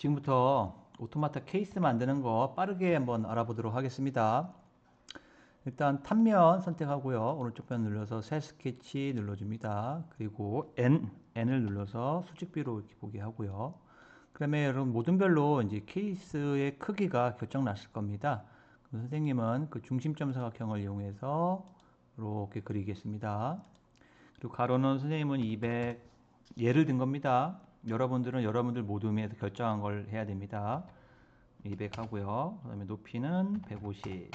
지금부터 오토마타 케이스 만드는 거 빠르게 한번 알아보도록 하겠습니다. 일단 탑면 선택하고요. 오른쪽 편 눌러서 새 스케치 눌러줍니다. 그리고 N을 눌러서 수직비로 이렇게 보게 하고요. 그러면 여러분 모든 별로 이제 케이스의 크기가 결정 났을 겁니다. 그럼 선생님은 그 중심점 사각형을 이용해서 이렇게 그리겠습니다. 그리고 가로는 선생님은 200 예를 든 겁니다. 여러분들은 여러분들 모둠에서 결정한 걸 해야 됩니다. 200 하고요. 그 다음에 높이는 150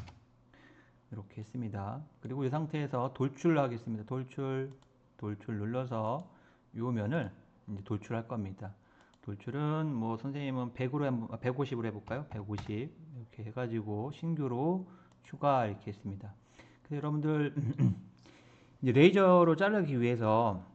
이렇게 했습니다. 그리고 이 상태에서 돌출 하겠습니다. 돌출 눌러서 이 면을 이제 돌출할 겁니다. 돌출은 뭐 선생님은 100으로 150으로 해볼까요? 150 이렇게 해가지고 신규로 추가 이렇게 했습니다. 그래서 여러분들 이제 레이저로 자르기 위해서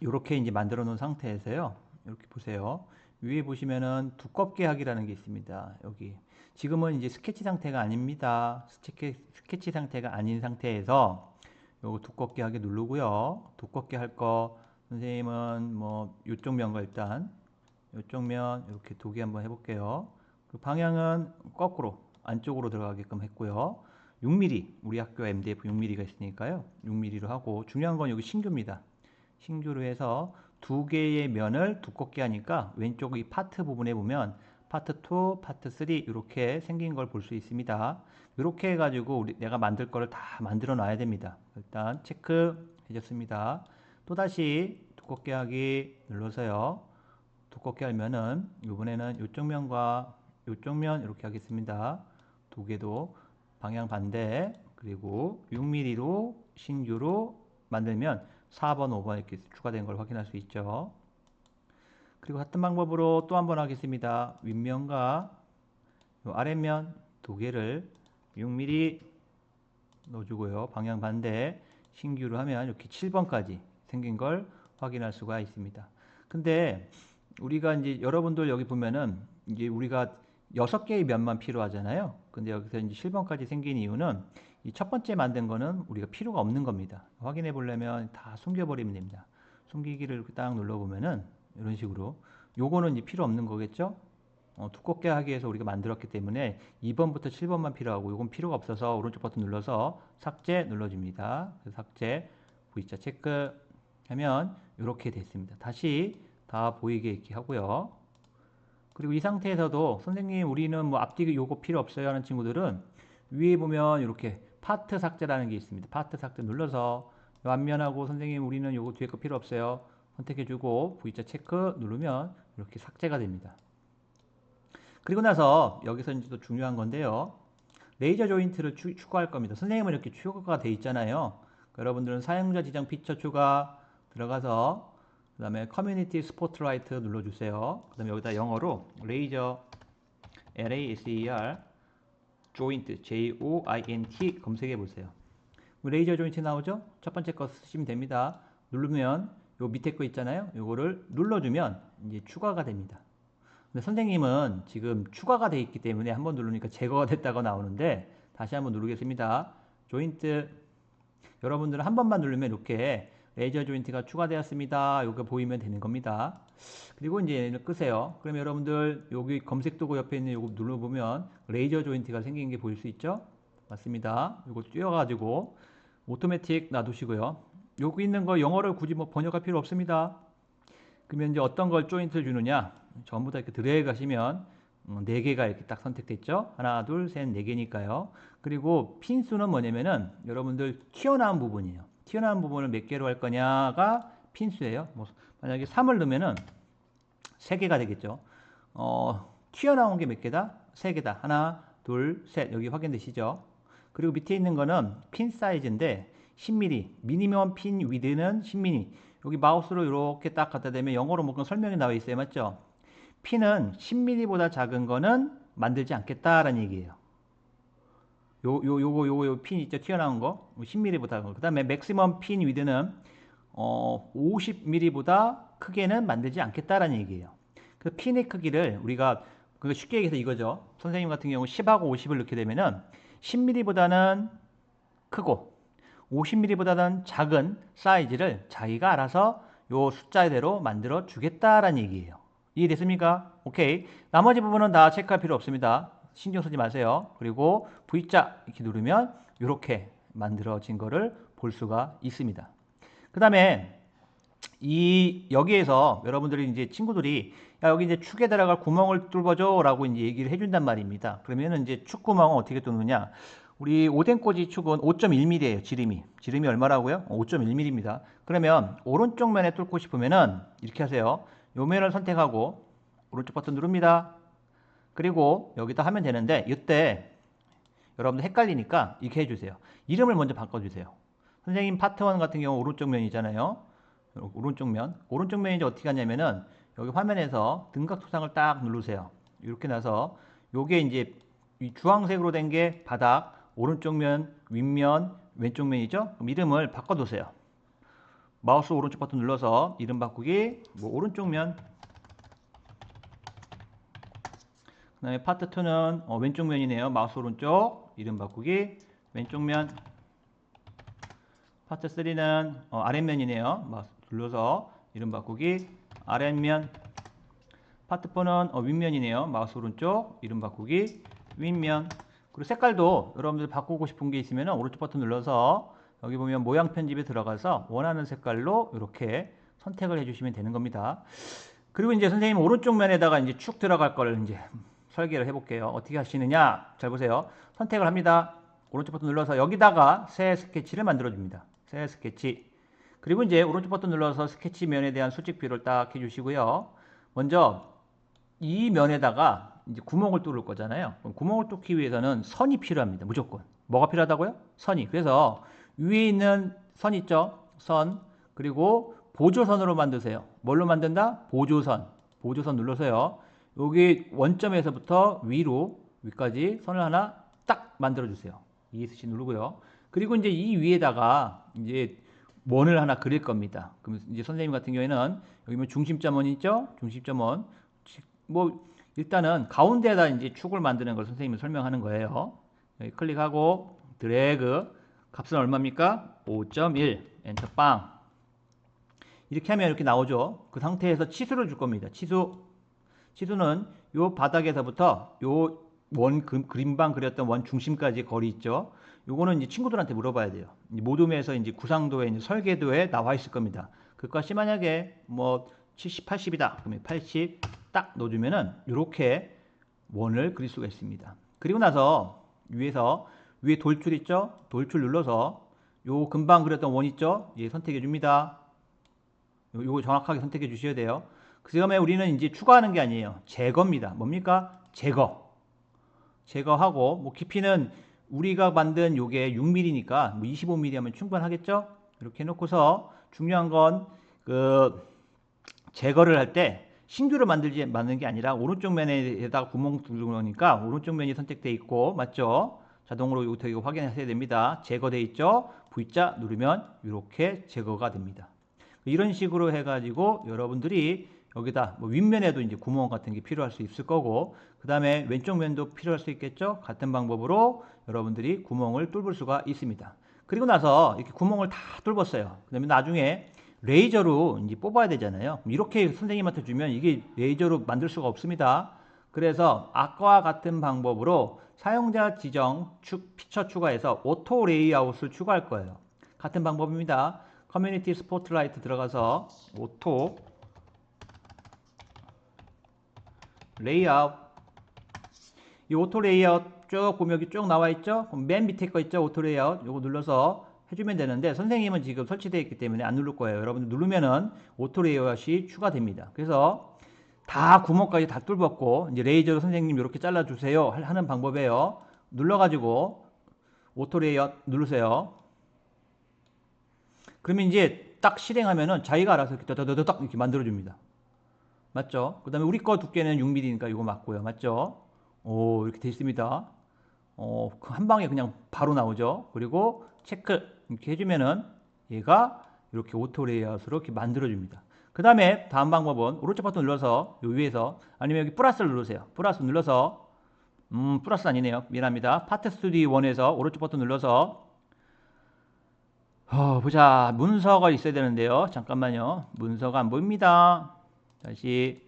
이렇게 이제 만들어 놓은 상태에서요. 이렇게 보세요. 위에 보시면은 두껍게 하기라는 게 있습니다. 여기. 지금은 이제 스케치 상태가 아닙니다. 스케치 상태가 아닌 상태에서 요거 두껍게 하기 누르고요. 두껍게 할 거 선생님은 뭐 이쪽 면과 일단 이쪽 면 이렇게 두 개 한번 해볼게요. 그 방향은 거꾸로 안쪽으로 들어가게끔 했고요. 6mm 우리 학교 MDF 6mm가 있으니까요. 6mm로 하고 중요한 건 여기 신규입니다. 신규로 해서 두 개의 면을 두껍게 하니까 왼쪽 이 파트 부분에 보면 파트 2, 파트 3 이렇게 생긴 걸 볼 수 있습니다. 이렇게 해가지고 내가 만들 거를 다 만들어 놔야 됩니다. 일단 체크 해줬습니다. 또다시 두껍게 하기 눌러서요. 두껍게 하면은 이번에는 이쪽 면과 이쪽 면 이렇게 하겠습니다. 두 개도 방향 반대 그리고 6mm로 신규로 만들면 4번, 5번 이렇게 추가된 걸 확인할 수 있죠. 그리고 같은 방법으로 또 한 번 하겠습니다. 윗면과 아랫면 두 개를 6mm 넣어주고요. 방향 반대 신규로 하면 이렇게 7번까지 생긴 걸 확인할 수가 있습니다. 근데 우리가 이제 여러분들 여기 보면은 이제 우리가 6개의 면만 필요하잖아요. 근데 여기서 이제 7번까지 생긴 이유는 이 첫 번째 만든 거는 우리가 필요가 없는 겁니다. 확인해 보려면 다 숨겨버리면 됩니다. 숨기기를 이렇게 딱 눌러보면은 이런 식으로 요거는 이제 필요 없는 거겠죠? 두껍게 하기 위해서 우리가 만들었기 때문에 2번부터 7번만 필요하고 요건 필요가 없어서 오른쪽 버튼 눌러서 삭제 눌러줍니다. 삭제 V자 체크 하면 이렇게 됐습니다. 다시 다 보이게 이렇게 하고요. 그리고 이 상태에서도 선생님 우리는 뭐 앞뒤 요거 필요 없어요 하는 친구들은 위에 보면 이렇게 파트 삭제라는 게 있습니다. 파트 삭제 눌러서 앞면하고 선생님 우리는 요거 뒤에 거 필요 없어요. 선택해주고 V자 체크 누르면 이렇게 삭제가 됩니다. 그리고 나서 여기서 이제 또 중요한 건데요. 레이저 조인트를 추가할 겁니다. 선생님은 이렇게 추가가 돼 있잖아요. 여러분들은 사용자 지정 피처 추가 들어가서 그 다음에 커뮤니티 스포트라이트 눌러주세요. 그 다음에 여기다 영어로 레이저 LASER 조인트 JOINT 검색해 보세요. 레이저 조인트 나오죠? 첫 번째 거 쓰시면 됩니다. 누르면 요 밑에 거 있잖아요. 요거를 눌러주면 이제 추가가 됩니다. 근데 선생님은 지금 추가가 돼 있기 때문에 한번 누르니까 제거가 됐다고 나오는데 다시 한번 누르겠습니다. 조인트 여러분들은 한 번만 누르면 이렇게 레이저 조인트가 추가되었습니다. 이거 보이면 되는 겁니다. 그리고 이제 얘를 끄세요. 그럼 여러분들 여기 검색 도구 옆에 있는 이거 눌러보면 레이저 조인트가 생긴 게 보일 수 있죠? 맞습니다. 이거 띄워가지고 오토매틱 놔두시고요. 여기 있는 거 영어를 굳이 뭐 번역할 필요 없습니다. 그러면 이제 어떤 걸 조인트를 주느냐? 전부 다 이렇게 드래그 하시면 4개가 이렇게 딱 선택됐죠? 하나, 둘, 셋, 4개니까요. 그리고 핀 수는 뭐냐면은 여러분들 튀어나온 부분이에요. 튀어나온 부분을 몇 개로 할 거냐가 핀 수예요. 뭐 만약에 3을 넣으면은 3개가 되겠죠. 튀어나온 게 몇 개다? 3개다. 하나, 둘, 셋. 여기 확인되시죠? 그리고 밑에 있는 거는 핀 사이즈인데 10mm. 미니멈 핀 위드는 10mm. 여기 마우스로 이렇게 딱 갖다 대면 영어로 뭔가 설명이 나와 있어요. 맞죠? 핀은 10mm보다 작은 거는 만들지 않겠다라는 얘기예요. 요거 핀 있죠? 튀어나온 거. 10mm보다. 그 다음에 맥시멈 핀 위드는 50mm보다 크게는 만들지 않겠다라는 얘기예요. 그 핀의 크기를 우리가 쉽게 얘기해서 이거죠. 선생님 같은 경우 10하고 50을 넣게 되면은 10mm보다는 크고 50mm보다는 작은 사이즈를 자기가 알아서 요 숫자대로 만들어 주겠다라는 얘기예요. 이해됐습니까? 오케이. 나머지 부분은 다 체크할 필요 없습니다. 신경 쓰지 마세요. 그리고 V자 이렇게 누르면 이렇게 만들어진 거를 볼 수가 있습니다. 그 다음에 여기에서 여러분들이 이제 친구들이 야, 여기 이제 축에 들어갈 구멍을 뚫어줘 라고 이제 얘기를 해준단 말입니다. 그러면은 이제 축 구멍은 어떻게 뚫느냐? 우리 오뎅꼬지 축은 5.1mm예요. 지름이. 지름이 얼마라고요? 5.1mm입니다. 그러면 오른쪽 면에 뚫고 싶으면은 이렇게 하세요. 요 면을 선택하고 오른쪽 버튼 누릅니다. 그리고 여기다 하면 되는데 이때 여러분들 헷갈리니까 이렇게 해주세요. 이름을 먼저 바꿔주세요. 선생님 파트 1 같은 경우 오른쪽 면이잖아요. 오른쪽 면. 오른쪽 면이 이제 어떻게 하냐면은 여기 화면에서 등각 토상을 딱 누르세요. 이렇게 나서 요게 이제 이 주황색으로 된 게 바닥, 오른쪽 면, 윗면, 왼쪽 면이죠. 그럼 이름을 바꿔두세요. 마우스 오른쪽 버튼 눌러서 이름 바꾸기, 뭐 오른쪽 면. 그 다음에 파트 2는 왼쪽 면이네요. 마우스 오른쪽, 이름 바꾸기, 왼쪽 면. 파트 3는 아랫면이네요. 마우스 눌러서 이름 바꾸기, 아랫면. 파트 4는 윗면이네요. 마우스 오른쪽, 이름 바꾸기, 윗면. 그리고 색깔도 여러분들 바꾸고 싶은 게 있으면 오른쪽 버튼 눌러서 여기 보면 모양 편집에 들어가서 원하는 색깔로 이렇게 선택을 해주시면 되는 겁니다. 그리고 이제 선생님 오른쪽 면에다가 이제 축 들어갈 걸 이제 설계를 해볼게요. 어떻게 하시느냐? 잘 보세요. 선택을 합니다. 오른쪽 버튼 눌러서 여기다가 새 스케치를 만들어줍니다. 새 스케치. 그리고 이제 오른쪽 버튼 눌러서 스케치 면에 대한 수직비를 딱 해주시고요. 먼저 이 면에다가 이제 구멍을 뚫을 거잖아요. 그럼 구멍을 뚫기 위해서는 선이 필요합니다. 무조건. 뭐가 필요하다고요? 선이. 그래서 위에 있는 선 있죠? 선. 그리고 보조선으로 만드세요. 뭘로 만든다? 보조선. 보조선 눌러서요. 여기 원점에서부터 위로 위까지 선을 하나 딱 만들어 주세요. ESC 누르고요. 그리고 이제 이 위에다가 이제 원을 하나 그릴 겁니다. 그럼 이제 선생님 같은 경우에는 여기 뭐 중심점 원 있죠? 중심점 원. 뭐 일단은 가운데에다 이제 축을 만드는 걸 선생님이 설명하는 거예요. 여기 클릭하고 드래그. 값은 얼마입니까? 5.1. 엔터 빵. 이렇게 하면 이렇게 나오죠. 그 상태에서 치수를 줄 겁니다. 치수는 요 바닥에서부터 요 원 그림방 그렸던 원 중심까지 거리 있죠. 요거는 이제 친구들한테 물어봐야 돼요. 모둠에서 이제 구상도에 이제 설계도에 나와 있을 겁니다. 그 값이 만약에 뭐 70, 80이다. 그러면 80 딱 넣어주면은 이렇게 원을 그릴 수가 있습니다. 그리고 나서 위에 돌출 있죠? 돌출 눌러서 요 금방 그렸던 원 있죠? 예, 선택해 줍니다. 요거 정확하게 선택해 주셔야 돼요. 그 다음에 우리는 이제 추가하는 게 아니에요. 제거입니다. 뭡니까? 제거하고 뭐 깊이는 우리가 만든 요게 6mm니까 뭐 25mm 하면 충분하겠죠? 이렇게 해놓고서 중요한 건 그 제거를 할 때 신규를 만드는 게 아니라 오른쪽 면에다가 구멍 뚫으니까 오른쪽 면이 선택되어 있고 맞죠? 자동으로 이거 확인하셔야 됩니다. 제거되어 있죠? V자 누르면 이렇게 제거가 됩니다. 이런 식으로 해가지고 여러분들이 여기다 뭐 윗면에도 이제 구멍 같은 게 필요할 수 있을 거고 그 다음에 왼쪽 면도 필요할 수 있겠죠. 같은 방법으로 여러분들이 구멍을 뚫을 수가 있습니다. 그리고 나서 이렇게 구멍을 다 뚫었어요. 그 다음에 나중에 레이저로 이제 뽑아야 되잖아요. 이렇게 선생님한테 주면 이게 레이저로 만들 수가 없습니다. 그래서 아까와 같은 방법으로 사용자 지정 피처 추가해서 오토 레이아웃을 추가할 거예요. 같은 방법입니다. 커뮤니티 스포트라이트 들어가서 오토 레이아웃. 이 오토 레이아웃 쭉 보면 여기 쭉 나와 있죠? 그럼 맨 밑에 거 있죠? 오토 레이아웃. 요거 눌러서 해주면 되는데 선생님은 지금 설치되어 있기 때문에 안 누를 거예요. 여러분들 누르면은 오토 레이아웃이 추가됩니다. 그래서 다 구멍까지 다 뚫었고 이제 레이저로 선생님 이렇게 잘라주세요 하는 방법이에요. 눌러가지고 오토 레이아웃 누르세요. 그러면 이제 딱 실행하면은 자기가 알아서 이렇게 딱 이렇게 만들어줍니다. 맞죠? 그 다음에 우리 거 두께는 6mm니까 이거 맞고요. 맞죠? 오, 이렇게 돼 있습니다. 한 방에 그냥 바로 나오죠. 그리고 체크 이렇게 해주면은 얘가 이렇게 오토 레이아웃으로 이렇게 만들어줍니다. 그 다음에 다음 방법은 오른쪽 버튼 눌러서 요 위에서 아니면 여기 플러스를 누르세요. 플러스 눌러서 플러스 아니네요. 미안합니다. 파트 스튜디오 1에서 오른쪽 버튼 눌러서 보자. 문서가 있어야 되는데요. 잠깐만요. 문서가 안 보입니다. 다시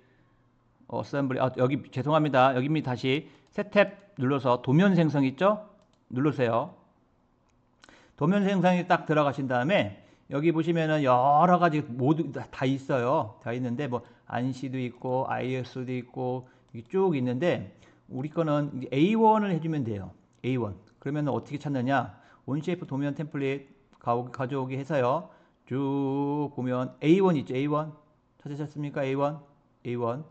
어셈블리. 여기 죄송합니다. 여기 다시 새 탭 눌러서 도면 생성 있죠? 누르세요. 도면 생성이 딱 들어가신 다음에 여기 보시면은 여러 가지 모두 다 있어요. 다 있는데 뭐 안시도 있고 IS도 있고 쭉 있는데 우리 거는 A1을 해주면 돼요. A1. 그러면 어떻게 찾느냐? 온셰이프 도면 템플릿 가져오기 해서요. 쭉 보면 A1 있죠. A1 찾으셨습니까? A1 A1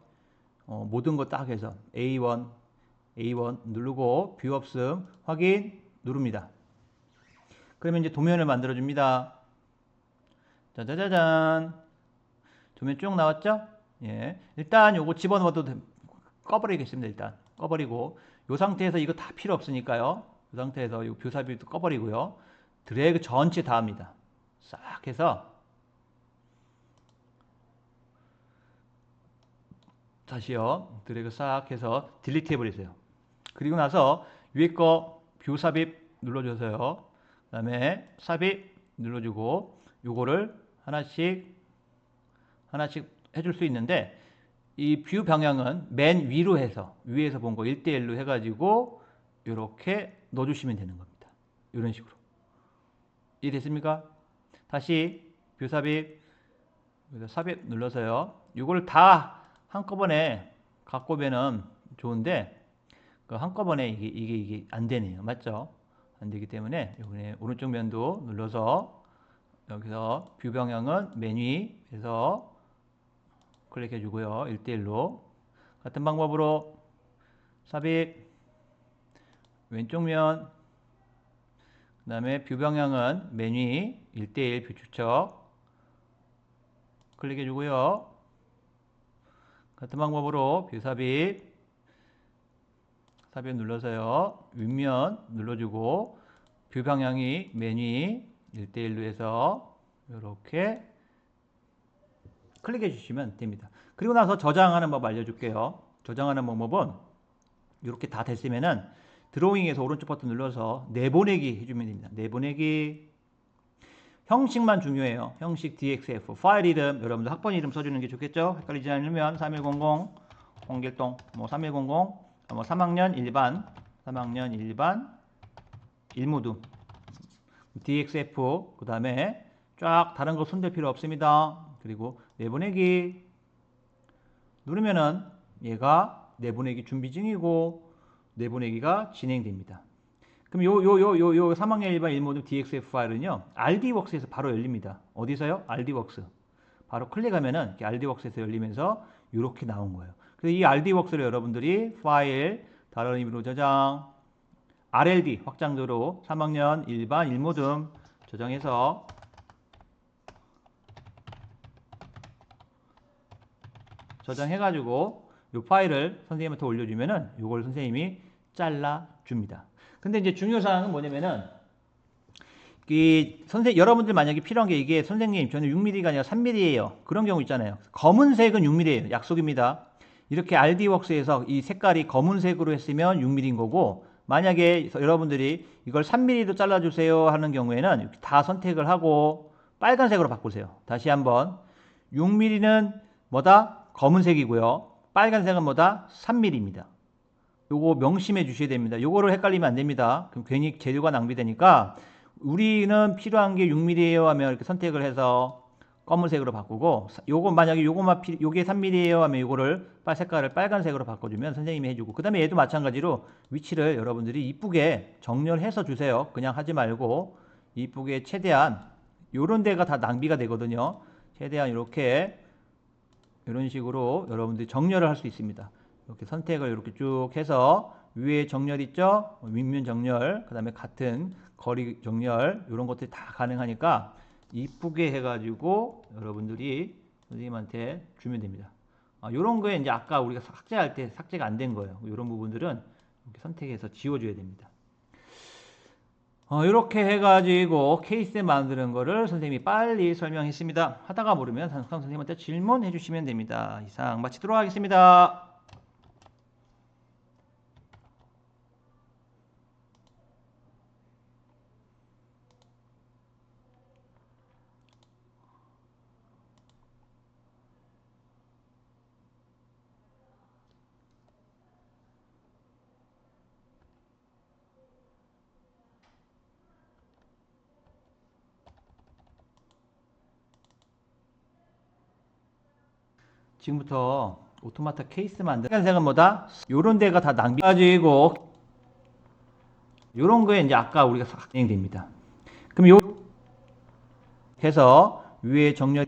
모든 거 딱 해서 A1 누르고 뷰 없음 확인 누릅니다. 그러면 이제 도면을 만들어 줍니다. 짜자자잔. 도면 쭉 나왔죠? 예. 일단 요거 집어넣어도 꺼버리겠습니다. 일단 꺼버리고 요 상태에서 이거 다 필요 없으니까요. 이 상태에서 요 뷰삽입도 꺼버리고요. 드래그 전체 다 합니다. 싹 해서 다시요. 드래그 싹 해서 딜리트 해버리세요. 그리고 나서 위에 거 뷰 삽입 눌러줘서요. 그 다음에 삽입 눌러주고 요거를 하나씩 해줄 수 있는데 이 뷰 방향은 맨 위로 해서 위에서 본 거 1대1로 해가지고 이렇게 넣어주시면 되는 겁니다. 이런 식으로. 이해됐습니까? 다시 뷰 삽입 삽입 눌러서요. 이걸 다 한꺼번에 갖고 오면은 좋은데 그 한꺼번에 이게 안 되네요. 맞죠? 안 되기 때문에 이번에 오른쪽 면도 눌러서 여기서 뷰 방향은 맨 위에서 클릭해 주고요. 1대1로 같은 방법으로 삽입 왼쪽 면 그 다음에 뷰 방향은 맨 위 1대1 뷰 추적 클릭해 주고요. 같은 방법으로 뷰 삽입 눌러서요. 윗면 눌러주고 뷰 방향이 맨 위 1대1로 해서 이렇게 클릭해 주시면 됩니다. 그리고 나서 저장하는 법 알려줄게요. 저장하는 방법은 이렇게 다 됐으면은 드로잉에서 오른쪽 버튼 눌러서 내보내기 해주면 됩니다. 내보내기 형식만 중요해요. 형식 DXF 파일 이름 여러분들 학번 이름 써주는 게 좋겠죠. 헷갈리지 않으면 3100 홍길동 뭐 3100 뭐 3학년 1반 일모둠 DXF 그 다음에 쫙 다른 거 손댈 필요 없습니다. 그리고 내보내기 누르면은 얘가 내보내기 준비 중이고 내보내기가 진행됩니다. 그럼 요 3학년 1반 1모듐 DXF 파일은요. RD웍스에서 바로 열립니다. 어디서요? RD웍스. 바로 클릭하면은 RD웍스에서 열리면서 이렇게 나온 거예요. 그래서 이 RD웍스를 여러분들이 파일 다른 의미로 저장 RLD 확장도로 3학년 1반 1모듐 저장해서 저장해가지고 이 파일을 선생님한테 올려주면은 이걸 선생님이 잘라줍니다. 근데 이제 중요사항은 뭐냐면은 여러분들 만약에 필요한 게 이게 선생님 저는 6mm가 아니라 3mm예요. 그런 경우 있잖아요. 검은색은 6mm예요. 약속입니다. 이렇게 RD웍스에서 이 색깔이 검은색으로 했으면 6mm인 거고 만약에 여러분들이 이걸 3mm로 잘라주세요 하는 경우에는 다 선택을 하고 빨간색으로 바꾸세요. 다시 한번 6mm는 뭐다? 검은색이고요. 빨간색은 뭐다? 3mm입니다. 요거 명심해 주셔야 됩니다. 요거를 헷갈리면 안 됩니다. 그럼 괜히 재료가 낭비되니까 우리는 필요한 게 6mm예요 하면 이렇게 선택을 해서 검은색으로 바꾸고 요거 만약에 요게 3mm예요 하면 요거를 색깔을 빨간색으로 바꿔주면 선생님이 해주고 그 다음에 얘도 마찬가지로 위치를 여러분들이 이쁘게 정렬해서 주세요. 그냥 하지 말고 이쁘게 최대한 요런 데가 다 낭비가 되거든요. 최대한 이렇게 이런 식으로 여러분들이 정렬을 할 수 있습니다. 이렇게 선택을 이렇게 쭉 해서 위에 정렬 있죠? 윗면 정렬, 그 다음에 같은 거리 정렬 이런 것들이 다 가능하니까 이쁘게 해가지고 여러분들이 선생님한테 주면 됩니다. 이런 거에 이제 아까 우리가 삭제할 때 삭제가 안 된 거예요. 이런 부분들은 이렇게 선택해서 지워줘야 됩니다. 이렇게 해가지고 케이스 만드는 거를 선생님이 빨리 설명했습니다. 하다가 모르면 선생님한테 질문해 주시면 됩니다. 이상 마치도록 하겠습니다. 지금부터 오토마타 케이스 만드는 생각은 뭐다? 요런 데가 다 낭비 가지고 요런 거에 이제 아까 우리가 진행됩니다. 그럼 요 해서 위에 정렬